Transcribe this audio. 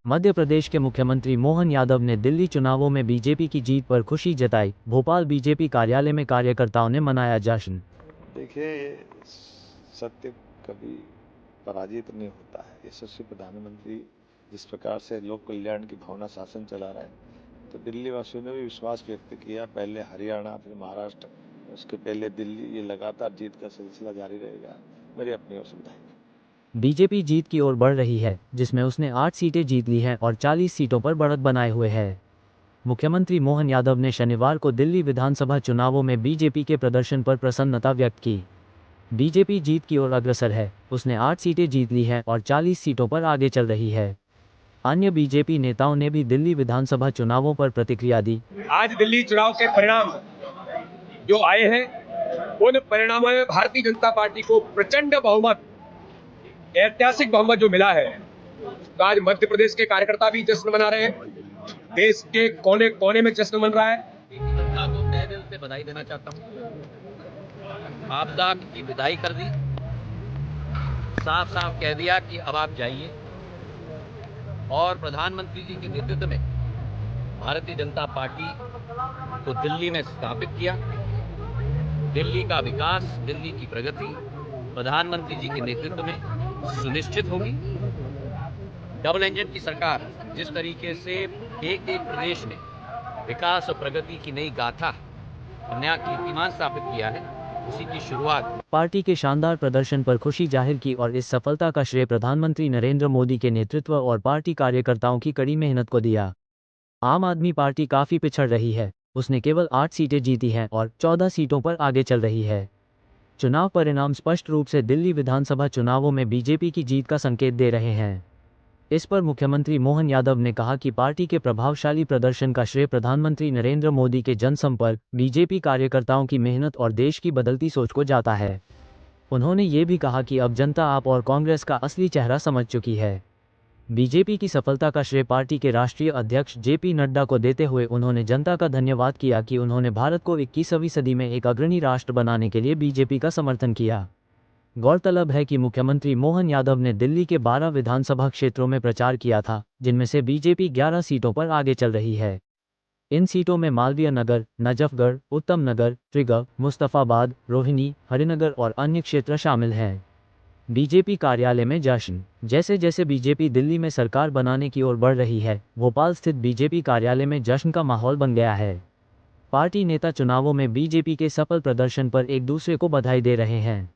मध्य प्रदेश के मुख्यमंत्री मोहन यादव ने दिल्ली चुनावों में बीजेपी की जीत पर खुशी जताई। भोपाल बीजेपी कार्यालय में कार्यकर्ताओं ने मनाया जश्न। देखिए, सत्य कभी पराजित नहीं होता है। यशस्वी प्रधानमंत्री जिस प्रकार से लोक कल्याण की भावना शासन चला रहे हैं, तो दिल्ली वासियों ने भी विश्वास व्यक्त किया। पहले हरियाणा, फिर महाराष्ट्र, उसके पहले दिल्ली। ये लगातार जीत का सिलसिला जारी रहेगा। मेरी अपनी असुविधा है। बीजेपी जीत की ओर बढ़ रही है, जिसमें उसने 8 सीटें जीत ली हैं और 40 सीटों पर बढ़त बनाए हुए है। मुख्यमंत्री मोहन यादव ने शनिवार को दिल्ली विधानसभा चुनावों में बीजेपी के प्रदर्शन पर प्रसन्नता व्यक्त की। बीजेपी जीत की ओर अग्रसर है, उसने 8 सीटें जीत ली हैं और 40 सीटों पर आगे चल रही है। अन्य बीजेपी नेताओं ने भी दिल्ली विधानसभा चुनावों पर प्रतिक्रिया दी। आज दिल्ली चुनाव के परिणाम जो आए हैं, उन परिणामों में भारतीय जनता पार्टी को प्रचंड बहुमत, ऐतिहासिक बहुमत जो मिला है, तो आज मध्य प्रदेश के कार्यकर्ता भी जश्न मना रहे हैं। देश के कोने कोने में जश्न मन रहा है। जनता को तहे दिल से बधाई देना चाहता हूँ। आपदा की विदाई कर दी, साफ साफ कह दिया कि अब आप जाइए, और प्रधानमंत्री जी के नेतृत्व में भारतीय जनता पार्टी को दिल्ली में स्थापित किया। दिल्ली का विकास, दिल्ली की प्रगति प्रधानमंत्री जी के नेतृत्व में सुनिश्चित होगी। डबल इंजन की सरकार जिस तरीके से एक एक प्रदेश में विकास और प्रगति की नई गाथा और नया कीर्तिमान स्थापित किया है, उसी की शुरुआत। पार्टी के शानदार प्रदर्शन पर खुशी जाहिर की और इस सफलता का श्रेय प्रधानमंत्री नरेंद्र मोदी के नेतृत्व और पार्टी कार्यकर्ताओं की कड़ी मेहनत को दिया। आम आदमी पार्टी काफी पिछड़ रही है, उसने केवल 8 सीटें जीती हैं और 14 सीटों पर आगे चल रही है। चुनाव परिणाम स्पष्ट रूप से दिल्ली विधानसभा चुनावों में बीजेपी की जीत का संकेत दे रहे हैं। इस पर मुख्यमंत्री मोहन यादव ने कहा कि पार्टी के प्रभावशाली प्रदर्शन का श्रेय प्रधानमंत्री नरेंद्र मोदी के जनसंपर्क, बीजेपी कार्यकर्ताओं की मेहनत और देश की बदलती सोच को जाता है। उन्होंने ये भी कहा कि अब जनता आप और कांग्रेस का असली चेहरा समझ चुकी है। बीजेपी की सफलता का श्रेय पार्टी के राष्ट्रीय अध्यक्ष जेपी नड्डा को देते हुए उन्होंने जनता का धन्यवाद किया कि उन्होंने भारत को 21वीं सदी में एक अग्रणी राष्ट्र बनाने के लिए बीजेपी का समर्थन किया। गौरतलब है कि मुख्यमंत्री मोहन यादव ने दिल्ली के 12 विधानसभा क्षेत्रों में प्रचार किया था, जिनमें से बीजेपी 11 सीटों पर आगे चल रही है। इन सीटों में मालवीय नगर, नजफगढ़, उत्तम नगर, त्रिगव, मुस्तफाबाद, रोहिणी, हरिनगर और अन्य क्षेत्र शामिल हैं। बीजेपी कार्यालय में जश्न। जैसे जैसे बीजेपी दिल्ली में सरकार बनाने की ओर बढ़ रही है, भोपाल स्थित बीजेपी कार्यालय में जश्न का माहौल बन गया है। पार्टी नेता चुनावों में बीजेपी के सफल प्रदर्शन पर एक दूसरे को बधाई दे रहे हैं।